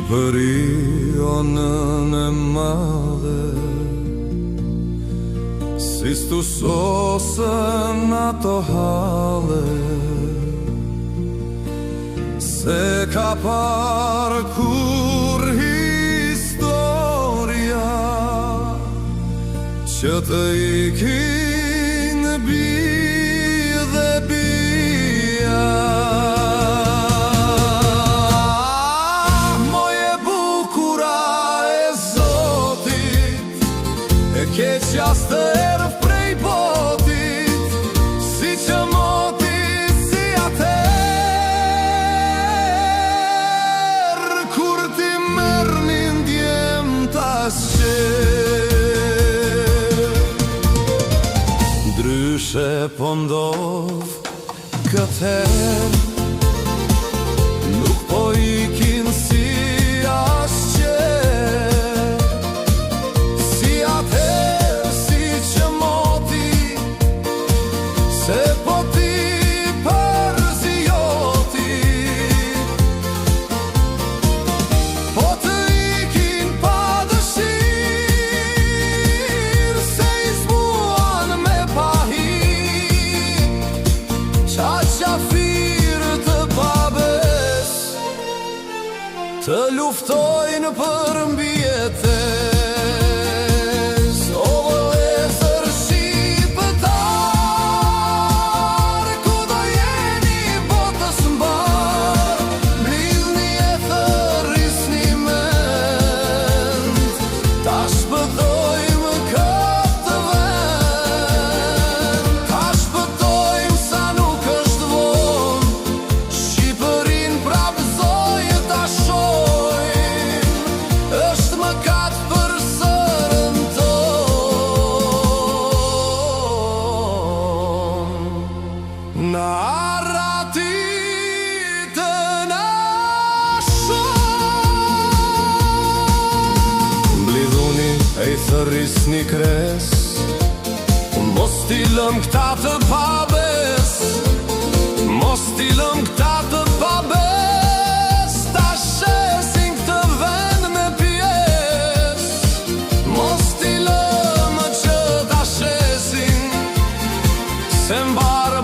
Shqipëri o nën e madhe, si stu sosën ato hale, se ka parë kur historia që të ikin bi dhe bia. Keqja stërë prej botit, si që moti si atër, kur ti mërnin djem t'as qer. Ndryshe po ndodh këtër, nuk po ikin si as qer, si atër. Se po ti përzijoti, po të ikin pa dëshirë, se i zbuan me pahi, qa qafirë të babes, të luftojnë për mbjetes. Në arratit të nashon, mblidhuni e i thëris një kres, mos t'i lëm këta të pabes, mos t'i lëm këta të pabes, ta shesin këtë vend me pjes, mos t'i lëm që ta shesin, se mbarë